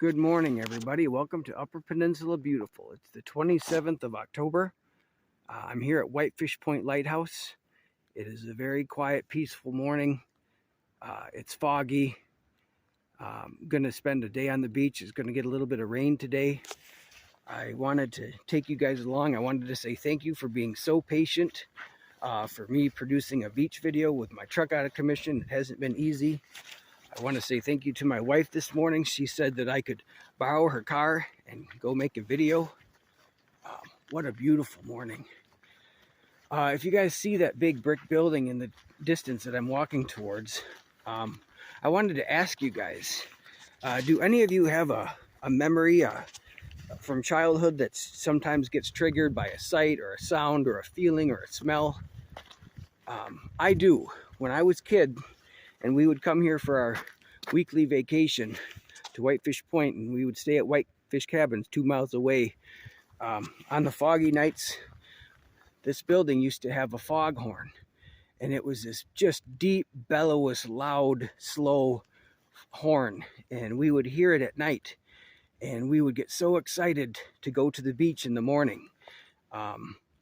Good morning, everybody. Welcome to Upper Peninsula Beautiful. It's the 27th of October. I'm here at Whitefish Point Lighthouse. It is a very quiet, peaceful morning. It's foggy. I'm going to spend a day on the beach. It's going to get a little bit of rain today. I wanted to take you guys along. I wanted to say thank you for being so patient for me producing a beach video with my truck out of commission. It hasn't been easy. I want to say thank you to my wife this morning. She said that I could borrow her car and go make a video. What a beautiful morning. If you guys see that big brick building in the distance that I'm walking towards, I wanted to ask you guys, do any of you have a memory from childhood that sometimes gets triggered by a sight or a sound or a feeling or a smell? I do. When I was a kid, and we would come here for our weekly vacation to Whitefish Point, and we would stay at Whitefish Cabins 2 miles away. On the foggy nights, this building used to have a foghorn, and it was this just deep, bellowous, loud, slow horn, and we would hear it at night, and we would get so excited to go to the beach in the morning.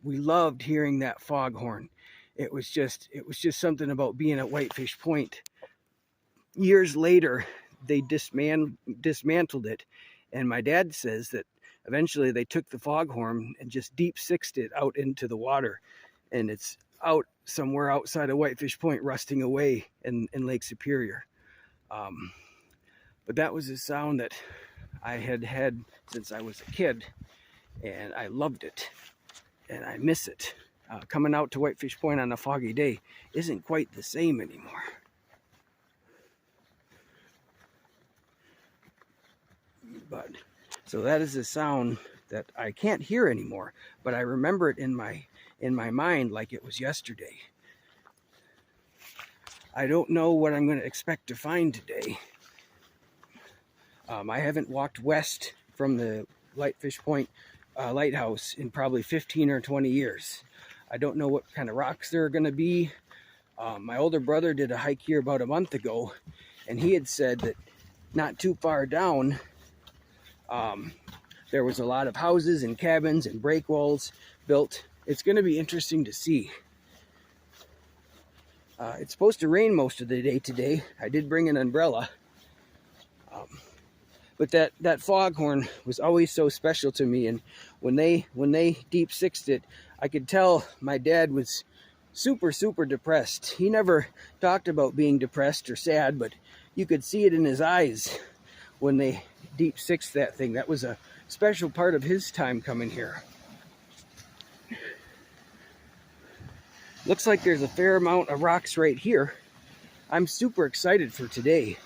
We loved hearing that foghorn. It was just something about being at Whitefish Point. Years later, they dismantled it, and my dad says that eventually they took the foghorn and just deep sixed it out into the water, and it's out somewhere outside of Whitefish Point rusting away in Lake Superior. But that was a sound that I had since I was a kid, and I loved it, and I miss it. Coming out to Whitefish Point on a foggy day isn't quite the same anymore. But so that is a sound that I can't hear anymore, but I remember it in my mind like it was yesterday. I don't know what I'm going to expect to find today. I haven't walked west from the Whitefish Point lighthouse in probably 15 or 20 years. I don't know what kind of rocks there are going to be. My older brother did a hike here about a month ago, and he had said that not too far down, there was a lot of houses and cabins and break walls built. It's going to be interesting to see. It's supposed to rain most of the day today. I did bring an umbrella. But that foghorn was always so special to me, and when they deep sixed it, I could tell my dad was super depressed. He never talked about being depressed or sad, but you could see it in his eyes when they deep sixed that thing. That was a special part of his time coming here. Looks like there's a fair amount of rocks right here. I'm super excited for today.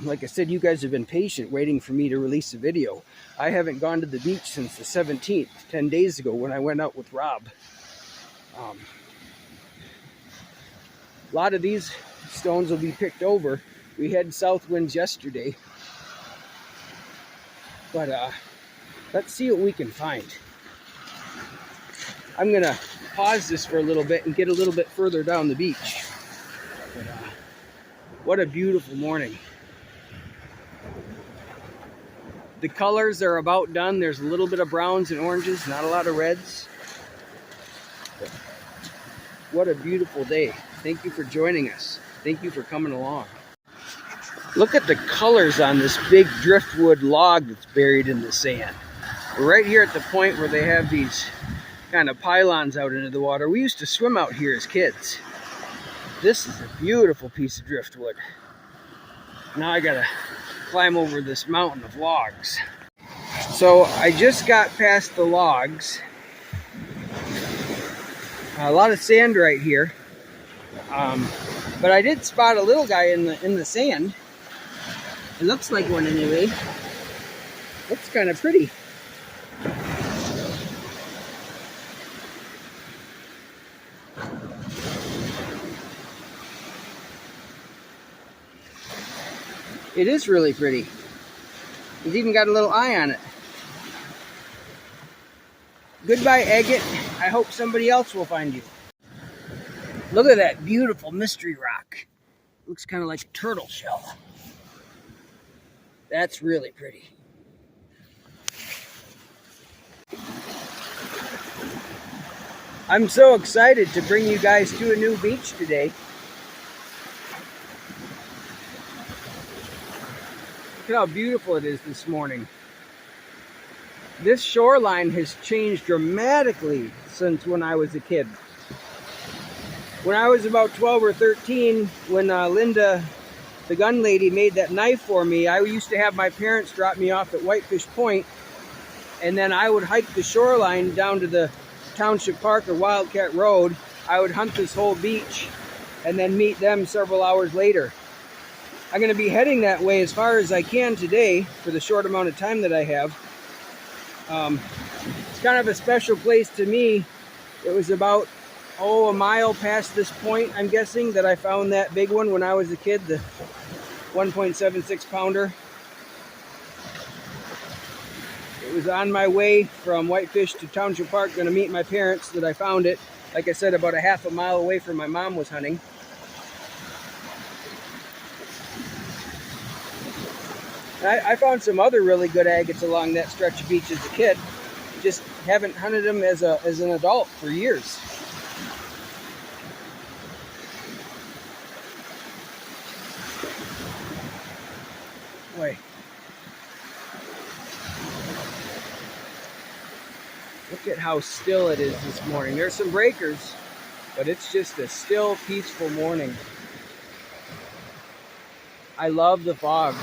Like I said, you guys have been patient waiting for me to release a video. I haven't gone to the beach since the 17th, 10 days ago when I went out with Rob. A lot of these stones will be picked over. We had south winds yesterday. But let's see what we can find. I'm going to pause this for a little bit and get a little bit further down the beach. But, what a beautiful morning. The colors are about done. There's a little bit of browns and oranges, not a lot of reds. But what a beautiful day. Thank you for joining us. Thank you for coming along. Look at the colors on this big driftwood log that's buried in the sand. We're right here at the point where they have these kind of pylons out into the water. We used to swim out here as kids. This is a beautiful piece of driftwood. Now I gotta climb over this mountain of logs. So I just got past the logs. A lot of sand right here. But I did spot a little guy in the sand. It looks like one anyway. Looks kind of pretty. It is really pretty. It's even got a little eye on it. Goodbye, agate. I hope somebody else will find you. Look at that beautiful mystery rock. Looks kind of like a turtle shell. That's really pretty. I'm so excited to bring you guys to a new beach today. Look at how beautiful it is this morning. This shoreline has changed dramatically since when I was a kid. When I was about 12 or 13, when Linda, the gun lady, made that knife for me, I used to have my parents drop me off at Whitefish Point, and then I would hike the shoreline down to the Township Park or Wildcat Road. I would hunt this whole beach and then meet them several hours later. I'm going to be heading that way as far as I can today for the short amount of time that I have. It's kind of a special place to me. It was about, a mile past this point, I'm guessing, that I found that big one when I was a kid, the 1.76 pounder. It was on my way from Whitefish to Township Park, going to meet my parents, that I found it. Like I said, about a half a mile away from my mom was hunting. I found some other really good agates along that stretch of beach as a kid. Just haven't hunted them as an adult for years. Boy. Look at how still it is this morning. There's some breakers, but it's just a still, peaceful morning. I love the fog.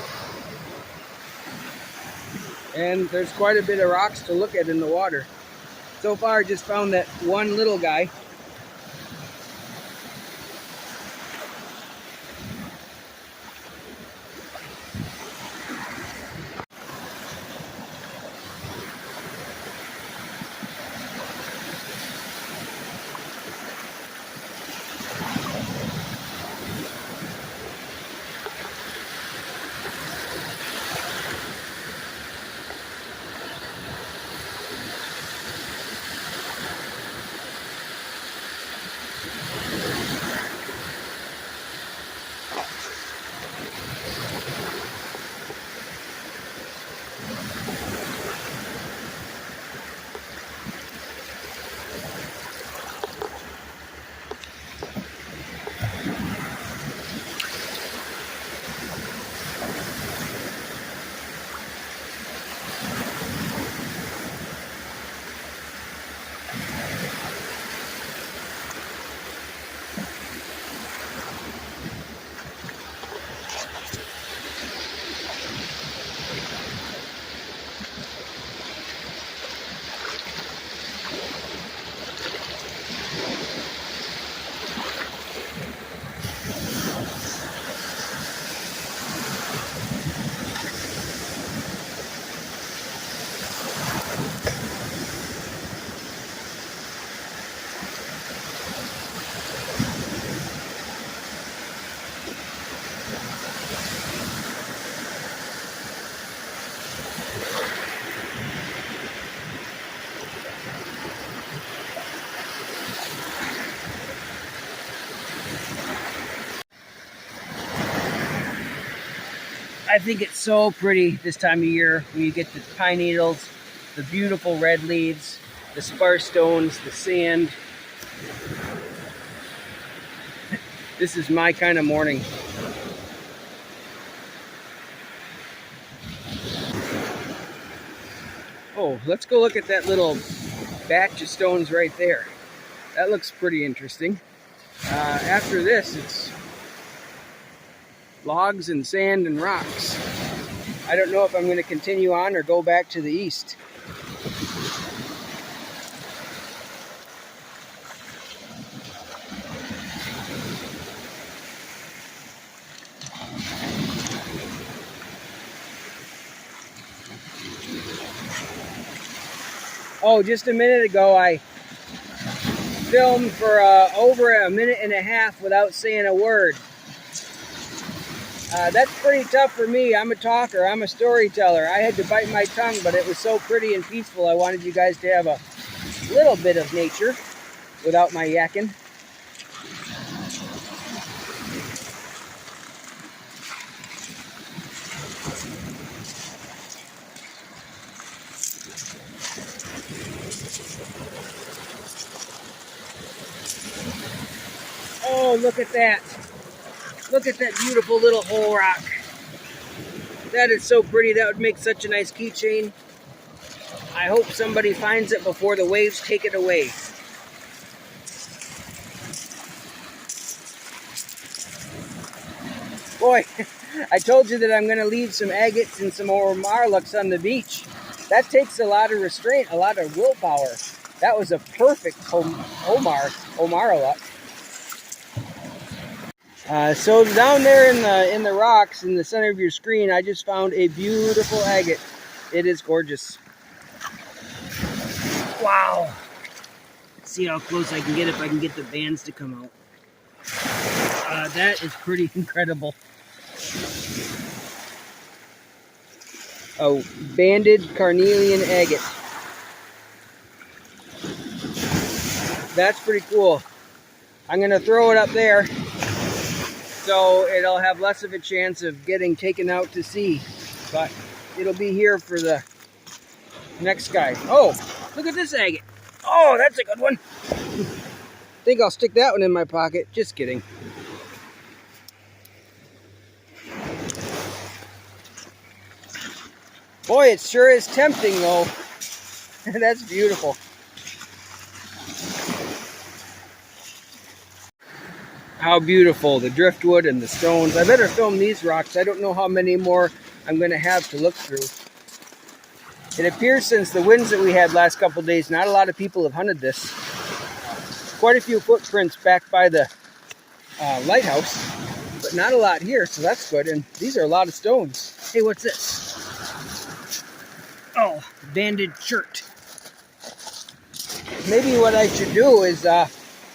And there's quite a bit of rocks to look at in the water. So far, I just found that one little guy. I think it's so pretty this time of year when you get the pine needles, the beautiful red leaves, the sparse stones, the sand. This is my kind of morning. Oh, let's go look at that little batch of stones right there. That looks pretty interesting. After this, it's logs and sand and rocks. I don't know if I'm going to continue on or go back to the east. Oh, just a minute ago I filmed for over a minute and a half without saying a word. That's pretty tough for me. I'm a talker. I'm a storyteller. I had to bite my tongue, but it was so pretty and peaceful. I wanted you guys to have a little bit of nature without my yakking. look at that. Look at that beautiful little hole rock. That is so pretty. That would make such a nice keychain. I hope somebody finds it before the waves take it away. Boy, I told you that I'm going to leave some agates and some more marlux on the beach. That takes a lot of restraint, a lot of willpower. That was a perfect Omarluk. So down there in the rocks in the center of your screen, I just found a beautiful agate. It is gorgeous. Wow. Let's see how close I can get if I can get the bands to come out. That is pretty incredible. A banded carnelian agate. That's pretty cool. I'm going to throw it up there so it'll have less of a chance of getting taken out to sea. But it'll be here for the next guy. Oh, look at this agate. Oh, that's a good one. I think I'll stick that one in my pocket. Just kidding. Boy, it sure is tempting though. That's beautiful. How beautiful, the driftwood and the stones. I better film these rocks. I don't know how many more I'm going to have to look through. It appears since the winds that we had last couple days, not a lot of people have hunted this. Quite a few footprints back by the lighthouse, but not a lot here, so that's good. And these are a lot of stones. Hey, what's this? Oh, banded shirt. Maybe what I should do is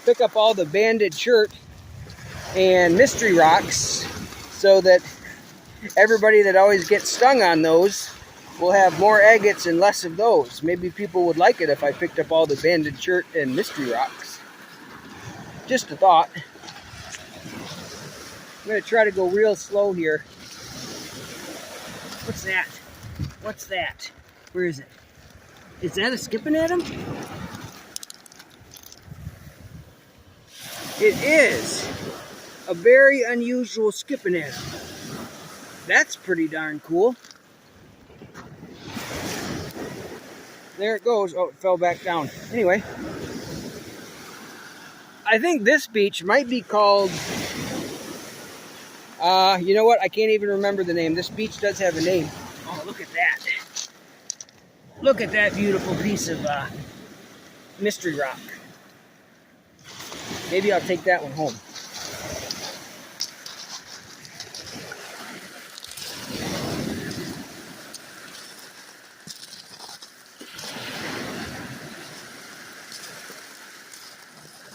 pick up all the banded shirt and mystery rocks so that everybody that always gets stung on those will have more agates and less of those. Maybe people would like it if I picked up all the banded shirt and mystery rocks. Just a thought. I'm going to try to go real slow here. What's that? What's that? Where is it? Is that a skipping atom? It is a very unusual skipping atom. That's pretty darn cool. There it goes. Oh, it fell back down. Anyway, I think this beach might be called, you know what? I can't even remember the name. This beach does have a name. Oh, look at that. Look at that beautiful piece of mystery rock. Maybe I'll take that one home.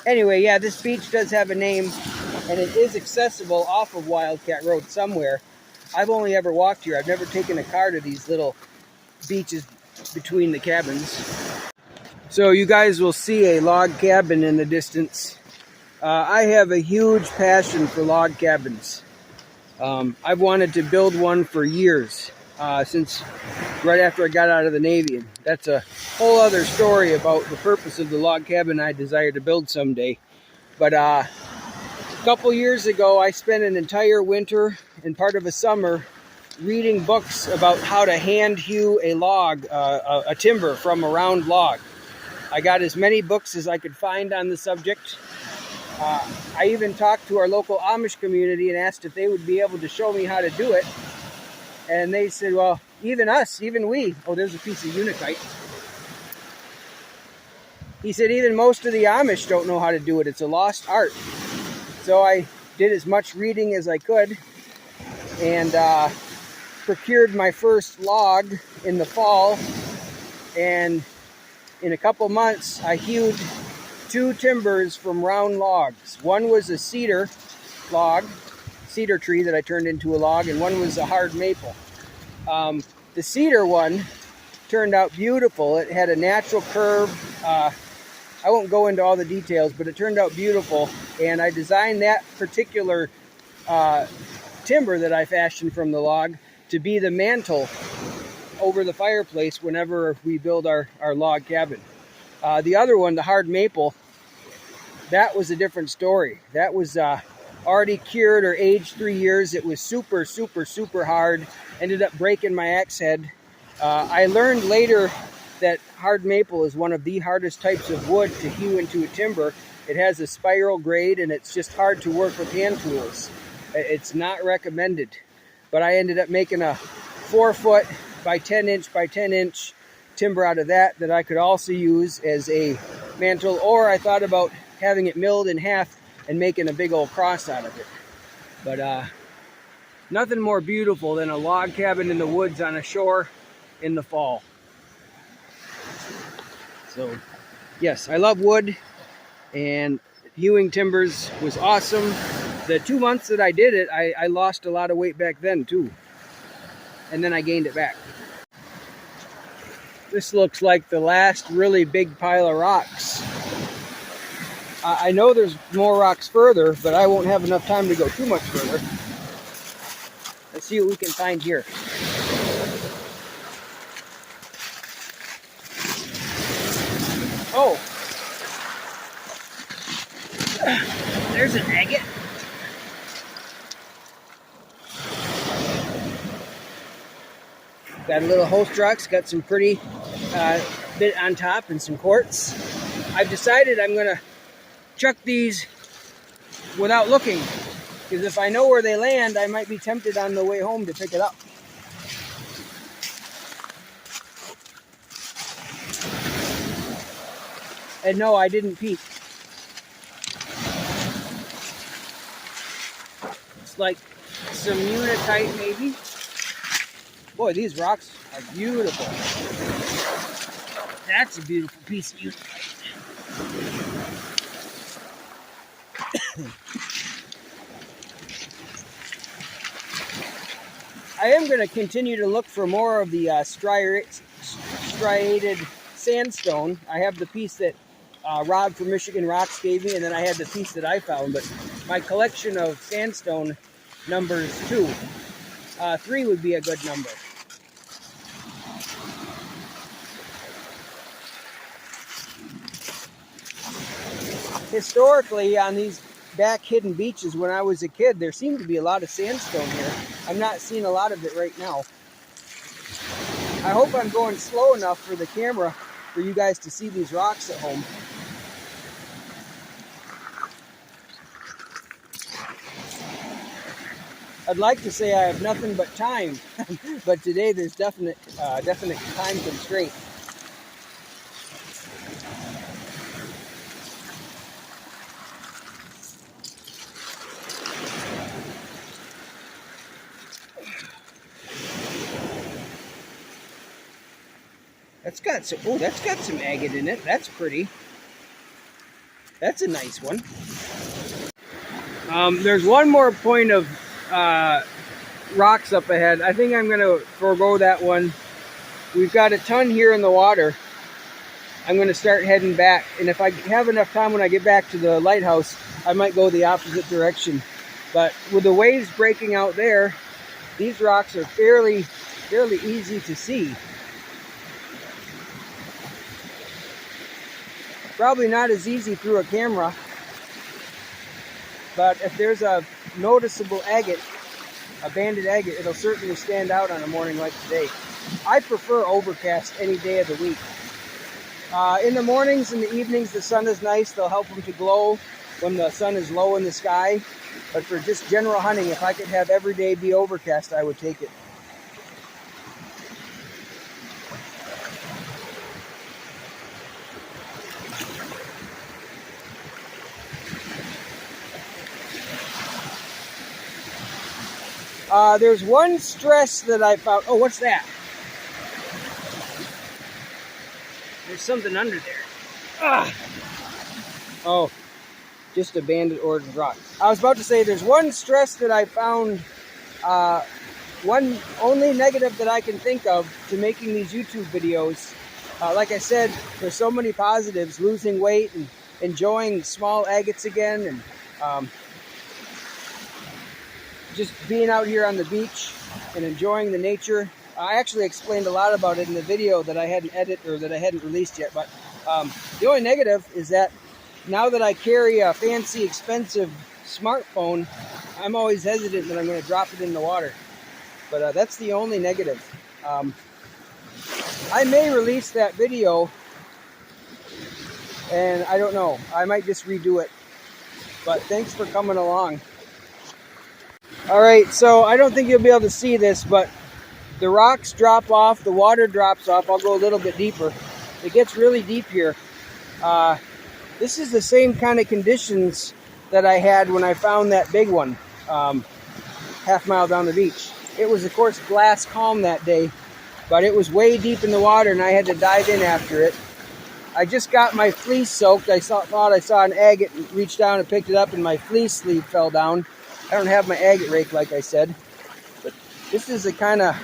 Anyway, yeah, this beach does have a name, and it is accessible off of Wildcat Road somewhere. I've only ever walked here. I've never taken a car to these little beaches between the cabins. So you guys will see a log cabin in the distance. I have a huge passion for log cabins. I've wanted to build one for years, since right after I got out of the Navy. And that's a whole other story about the purpose of the log cabin I desire to build someday. But a couple years ago, I spent an entire winter and part of a summer reading books about how to hand hew a log, a timber from a round log. I got as many books as I could find on the subject. I even talked to our local Amish community and asked if they would be able to show me how to do it. And they said, well, even us, even we. Oh, there's a piece of unakite. He said, even most of the Amish don't know how to do it. It's a lost art. So I did as much reading as I could and procured my first log in the fall. And in a couple months, I hewed 2 timbers from round logs. One was a cedar tree that I turned into a log, and one was a hard maple. The cedar one turned out beautiful. It had a natural curve. I won't go into all the details, but it turned out beautiful. And I designed that particular timber that I fashioned from the log to be the mantle over the fireplace whenever we build our log cabin. The other one, the hard maple, that was a different story. That was already cured or aged 3 years. It was super, super, super hard. Ended up breaking my axe head. I learned later that hard maple is one of the hardest types of wood to hew into a timber. It has a spiral grade and it's just hard to work with hand tools. It's not recommended. But I ended up making a 4 foot by 10 inch by 10 inch timber out of that I could also use as a mantle, or I thought about having it milled in half and making a big old cross out of it. But nothing more beautiful than a log cabin in the woods on a shore in the fall. So yes, I love wood, and hewing timbers was awesome. The 2 months that I did it, I lost a lot of weight back then too. And then I gained it back. This looks like the last really big pile of rocks. I know there's more rocks further, but I won't have enough time to go too much further. Let's see what we can find here. Oh, there's an agate. Got a little host rocks, got some pretty bit on top and some quartz. I've decided I'm gonna chuck these without looking, because if I know where they land, I might be tempted on the way home to pick it up. And no, I didn't peek. It's like some unitite maybe. Boy, these rocks are beautiful. That's a beautiful piece of unitite. I am going to continue to look for more of the striated sandstone. I have the piece that Rob from Michigan Rocks gave me, and then I had the piece that I found. But my collection of sandstone numbers 2. 3 would be a good number. Historically, on these back hidden beaches when I was a kid, there seemed to be a lot of sandstone here. I'm not seeing a lot of it right now. I hope I'm going slow enough for the camera for you guys to see these rocks at home. I'd like to say I have nothing but time, but today there's definite time constraint. That's got some agate in it. That's pretty. That's a nice one. There's one more point of rocks up ahead. I think I'm going to forego that one. We've got a ton here in the water. I'm going to start heading back. And if I have enough time when I get back to the lighthouse, I might go the opposite direction. But with the waves breaking out there, these rocks are fairly easy to see. Probably not as easy through a camera, but if there's a noticeable agate, a banded agate, it'll certainly stand out on a morning like today. I prefer overcast any day of the week. In the mornings and the evenings, the sun is nice. They'll help them to glow when the sun is low in the sky. But for just general hunting, if I could have every day be overcast, I would take it. There's one stress that I found. Oh, what's that? There's something under there. Ah. Oh, just a banded orange rock. I was about to say there's one stress that I found, one only negative that I can think of to making these YouTube videos. Like I said, there's so many positives: losing weight and enjoying small agates again, and just being out here on the beach and enjoying the nature. I actually explained a lot about it in the video that I hadn't edited or that I hadn't released yet, but the only negative is that now that I carry a fancy, expensive smartphone, I'm always hesitant that I'm going to drop it in the water. But that's the only negative. I may release that video, and I don't know. I might just redo it. But thanks for coming along. All right, so I don't think you'll be able to see this, but the rocks drop off, the water drops off. I'll go a little bit deeper. It gets really deep here. This is the same kind of conditions that I had when I found that big one, half-mile down the beach. It was, of course, glass calm that day, but it was way deep in the water, and I had to dive in after it. I just got my fleece soaked. Thought I saw an agate and reached down and picked it up, and my fleece sleeve fell down. I don't have my agate rake, like I said. But this is the kind of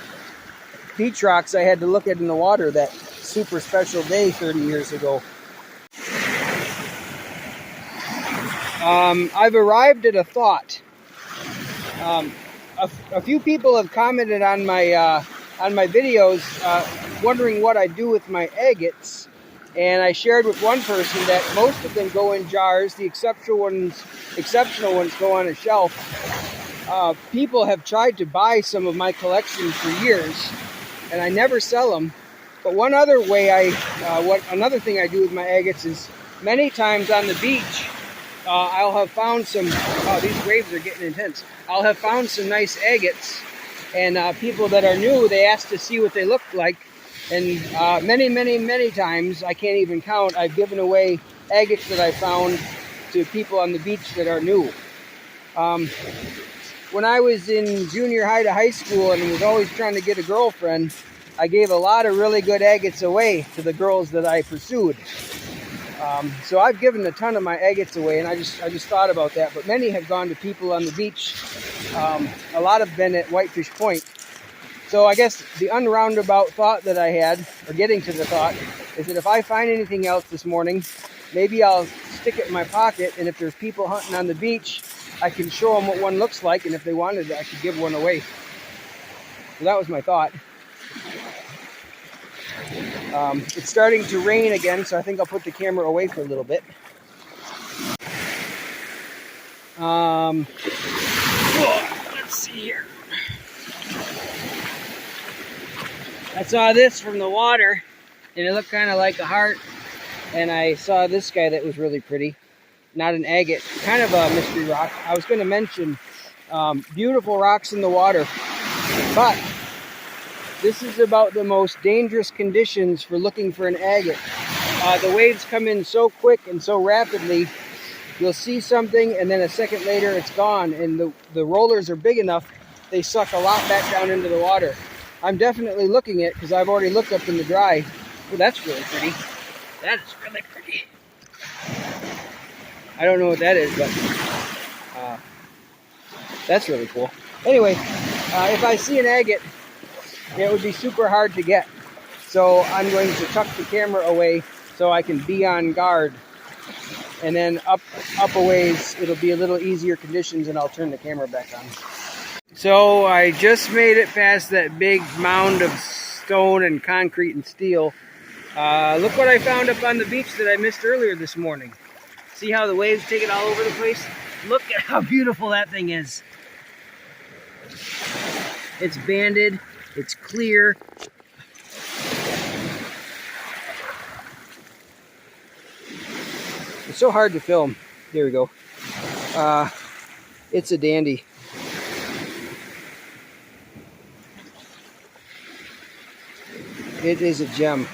beach rocks I had to look at in the water that super special day 30 years ago. I've arrived at a thought. A few people have commented on my videos wondering what I do with my agates. And I shared with one person that most of them go in jars. The exceptional ones go on a shelf. People have tried to buy some of my collection for years, and I never sell them. But one other way another thing I do with my agates is many times on the beach, I'll have found some. Oh, these waves are getting intense. I'll have found some nice agates, and people that are new, they ask to see what they look like. And many times, I can't even count, I've given away agates that I found to people on the beach that are new. When I was in junior high to high school and was always trying to get a girlfriend, I gave a lot of really good agates away to the girls that I pursued. So I've given a ton of my agates away, and I just thought about that. But many have gone to people on the beach. A lot have been at Whitefish Point. So I guess the unroundabout thought that I had, or getting to the thought, is that if I find anything else this morning, maybe I'll stick it in my pocket, and if there's people hunting on the beach, I can show them what one looks like, and if they wanted it, I could give one away. So that was my thought. It's starting to rain again, so I think I'll put the camera away for a little bit. Let's see here. I saw this from the water, and it looked kind of like a heart. And I saw this guy that was really pretty. Not an agate, kind of a mystery rock. I was going to mention beautiful rocks in the water, but this is about the most dangerous conditions for looking for an agate. The waves come in so quick and so rapidly, you'll see something, and then a second later it's gone. And the rollers are big enough, they suck a lot back down into the water. I'm definitely looking at it because I've already looked up in the dry. Oh, that's really pretty. That is really pretty. I don't know what that is, but that's really cool. Anyway, if I see an agate, it would be super hard to get. So I'm going to tuck the camera away so I can be on guard. And then up a ways, it'll be a little easier conditions, and I'll turn the camera back on. So I just made it past that big mound of stone and concrete and steel. Look what I found up on the beach that I missed earlier this morning. See how the waves take it all over the place? Look at how beautiful that thing is. It's banded, it's clear. It's so hard to film. There we go. It's a dandy. It is a gem.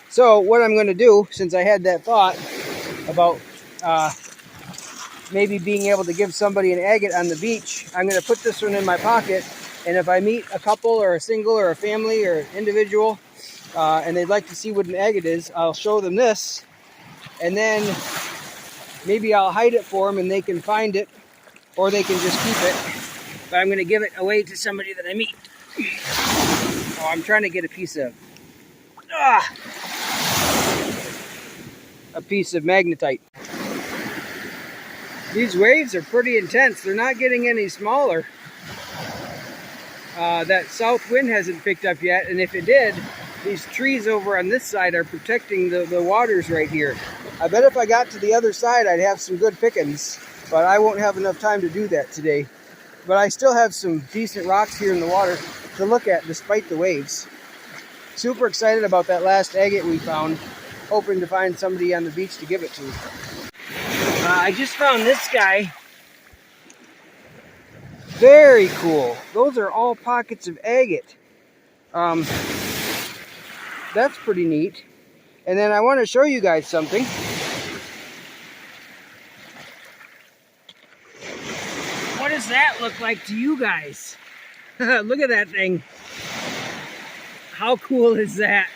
So what I'm going to do, since I had that thought about maybe being able to give somebody an agate on the beach, I'm going to put this one in my pocket, and if I meet a couple or a single or a family or individual and they'd like to see what an agate is, I'll show them this, and then maybe I'll hide it for them and they can find it, or they can just keep it. But I'm going to give it away to somebody that I meet. Oh, I'm trying to get a piece of magnetite. These waves are pretty intense. They're not getting any smaller. That south wind hasn't picked up yet, and if it did, these trees over on this side are protecting the waters right here. I bet if I got to the other side, I'd have some good pickings, but I won't have enough time to do that today. But I still have some decent rocks here in the water to look at despite the waves. Super excited about that last agate we found, hoping to find somebody on the beach to give it to. I just found this guy. Very cool. Those are all pockets of agate. That's pretty neat. And then I want to show you guys something. What does that look like to you guys? Look at that thing. How cool is that?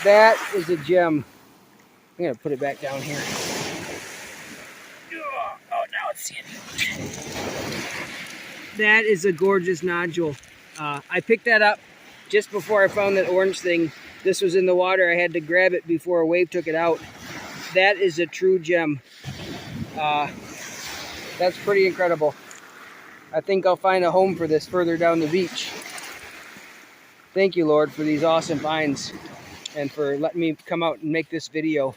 That is a gem. I'm going to put it back down here. Oh, now it's sandy. That is a gorgeous nodule. I picked that up just before I found that orange thing. This was in the water. I had to grab it before a wave took it out. That is a true gem. That's pretty incredible. I think I'll find a home for this further down the beach. Thank you, Lord, for these awesome finds and for letting me come out and make this video.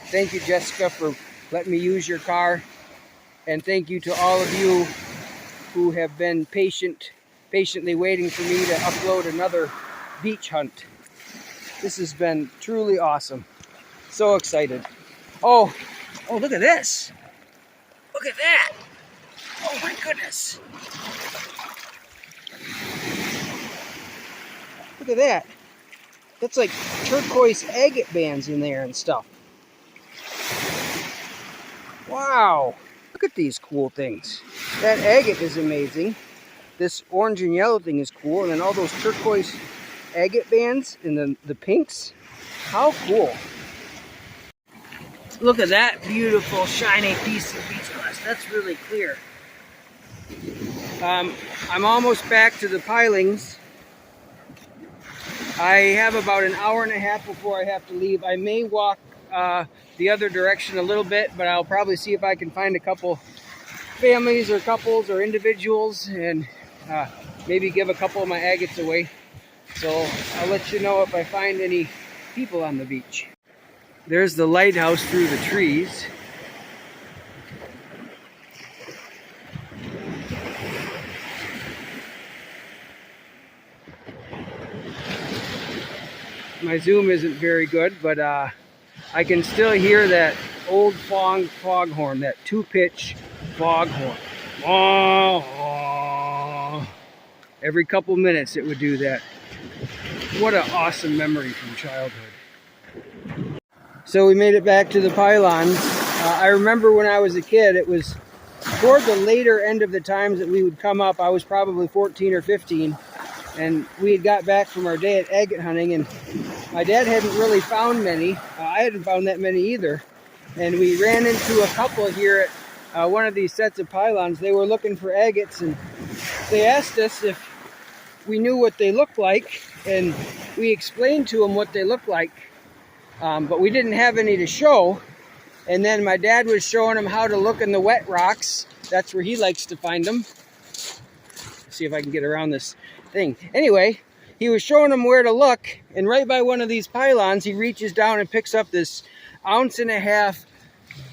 Thank you, Jessica, for letting me use your car. And thank you to all of you who have been patiently waiting for me to upload another beach hunt. This has been truly awesome. So excited. Oh, look at this. Look at that. Oh my goodness. Look at that. That's like turquoise agate bands in there and stuff. Wow. Look at these cool things. That agate is amazing. This orange and yellow thing is cool. And then all those turquoise agate bands and the pinks. How cool. Look at that beautiful shiny piece of beach glass. That's really clear. I'm almost back to the pilings. I have about an hour and a half before I have to leave. I may walk the other direction a little bit, but I'll probably see if I can find a couple families or couples or individuals and maybe give a couple of my agates away. So I'll let you know if I find any people on the beach. There's the lighthouse through the trees. My zoom isn't very good, but I can still hear that old foghorn, that two-pitch foghorn. Oh, every couple minutes it would do that. What an awesome memory from childhood. So we made it back to the pylons. I remember when I was a kid, it was toward the later end of the times that we would come up. I was probably 14 or 15, and we had got back from our day at agate hunting, and my dad hadn't really found many. I hadn't found that many either. And we ran into a couple here at one of these sets of pylons. They were looking for agates, and they asked us if we knew what they looked like, and we explained to them what they looked like, but we didn't have any to show. And then my dad was showing them how to look in the wet rocks. That's where he likes to find them. Let's see if I can get around this thing. Anyway, he was showing them where to look, and right by one of these pylons, he reaches down and picks up this 1.5 ounce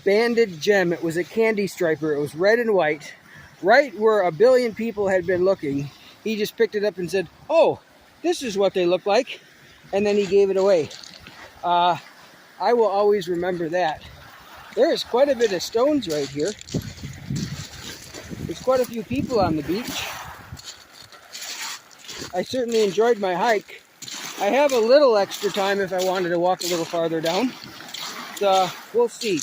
banded gem. It was a candy striper. It was red and white. Right where a billion people had been looking, he just picked it up and said, "Oh, this is what they look like." And then he gave it away. I will always remember that. There is quite a bit of stones right here. There's quite a few people on the beach. I certainly enjoyed my hike. I have a little extra time if I wanted to walk a little farther down. So we'll see.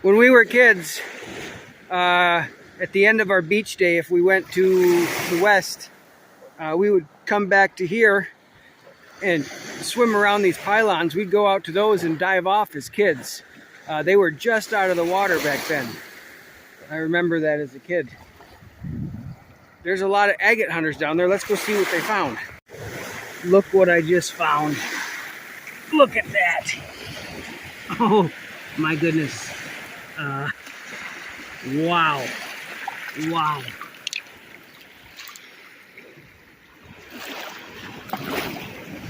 When we were kids, at the end of our beach day, if we went to the west, we would come back to here and swim around these pylons. We'd go out to those and dive off as kids. They were just out of the water back then. I remember that as a kid. There's a lot of agate hunters down there. Let's go see what they found. Look what I just found. Look at that. Oh my goodness. Wow. Wow.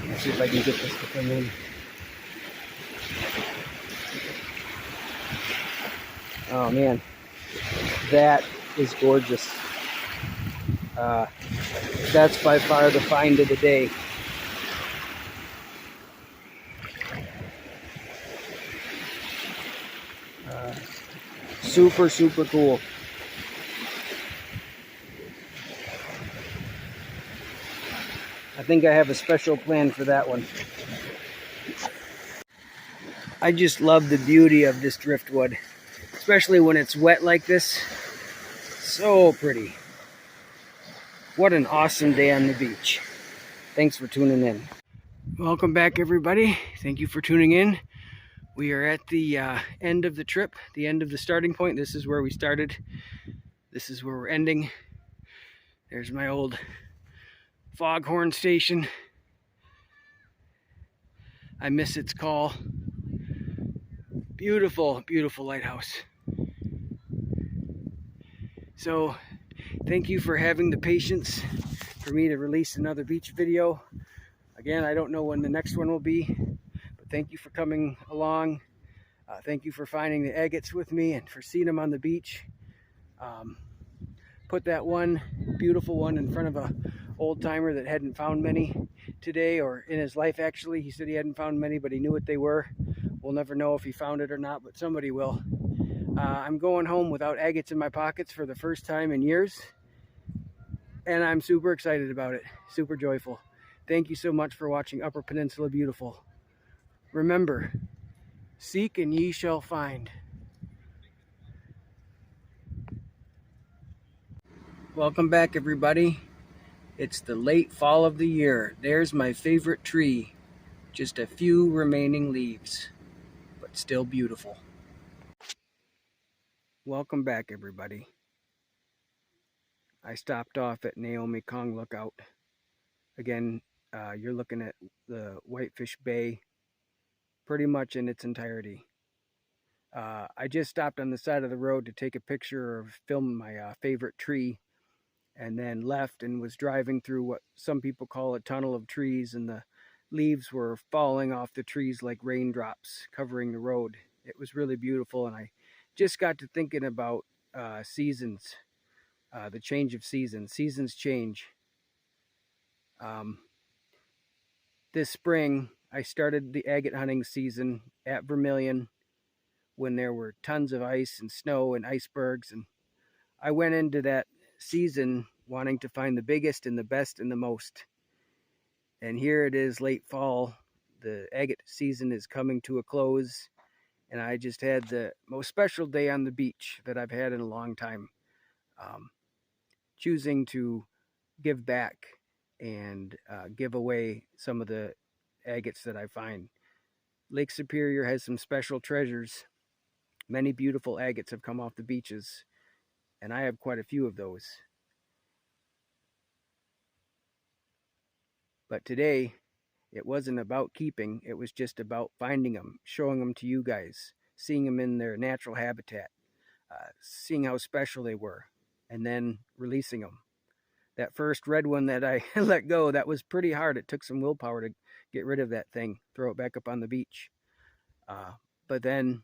Let's see if I can get this to come in. Oh man, that is gorgeous. That's by far the find of the day. Super, super cool. I think I have a special plan for that one. I just love the beauty of this driftwood, especially when it's wet like this. So pretty. What an awesome day on the beach. Thanks for tuning in. Welcome back, everybody. Thank you for tuning in. We are at the end of the trip, the end of the starting point. This is where we started. This is where we're ending. There's my old foghorn station. I miss its call. Beautiful, beautiful lighthouse. So thank you for having the patience for me to release another beach video. Again, I don't know when the next one will be, but thank you for coming along. Thank you for finding the agates with me and for seeing them on the beach. Put that one beautiful one in front of a old timer that hadn't found many today, or in his life actually. He said he hadn't found many, but he knew what they were. We'll never know if he found it or not, but somebody will. I'm going home without agates in my pockets for the first time in years, and I'm super excited about it, super joyful. Thank you so much for watching Upper Peninsula Beautiful. Remember, seek and ye shall find. Welcome back, everybody. It's the late fall of the year. There's my favorite tree. Just a few remaining leaves, but still beautiful. Welcome back, everybody. I stopped off at Naomi Kong Lookout. Again, you're looking at the Whitefish Bay pretty much in its entirety. I just stopped on the side of the road to take a picture of film my favorite tree, and then left and was driving through what some people call a tunnel of trees, and the leaves were falling off the trees like raindrops covering the road. It was really beautiful, and I just got to thinking about seasons, the change of seasons. Seasons change. This spring, I started the agate hunting season at Vermilion when there were tons of ice and snow and icebergs, and I went into that season wanting to find the biggest and the best and the most. And here it is, late fall. The agate season is coming to a close, and I just had the most special day on the beach that I've had in a long time. Choosing to give back and give away some of the agates that I find. Lake Superior has some special treasures. Many beautiful agates have come off the beaches, and I have quite a few of those. But today, it wasn't about keeping, it was just about finding them, showing them to you guys, seeing them in their natural habitat, seeing how special they were, and then releasing them. That first red one that I let go, that was pretty hard. It took some willpower to get rid of that thing, throw it back up on the beach. But then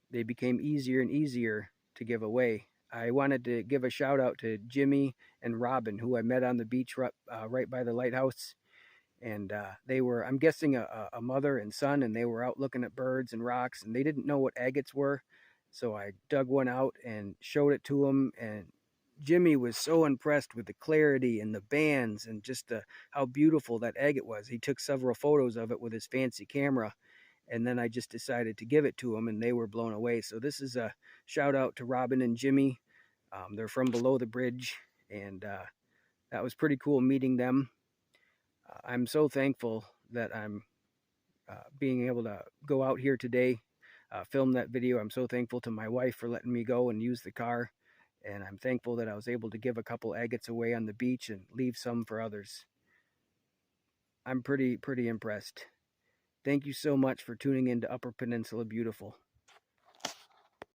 they became easier and easier to give away. I wanted to give a shout out to Jimmy and Robin, who I met on the beach right by the lighthouse. And they were, I'm guessing, a mother and son, and they were out looking at birds and rocks, and they didn't know what agates were. So I dug one out and showed it to them, and Jimmy was so impressed with the clarity and the bands and just how beautiful that agate was. He took several photos of it with his fancy camera, and then I just decided to give it to them, and they were blown away. So this is a shout out to Robin and Jimmy. They're from below the bridge, and that was pretty cool meeting them. I'm so thankful that I'm being able to go out here today, film that video. I'm so thankful to my wife for letting me go and use the car. And I'm thankful that I was able to give a couple agates away on the beach and leave some for others. I'm pretty impressed. Thank you so much for tuning in to Upper Peninsula Beautiful.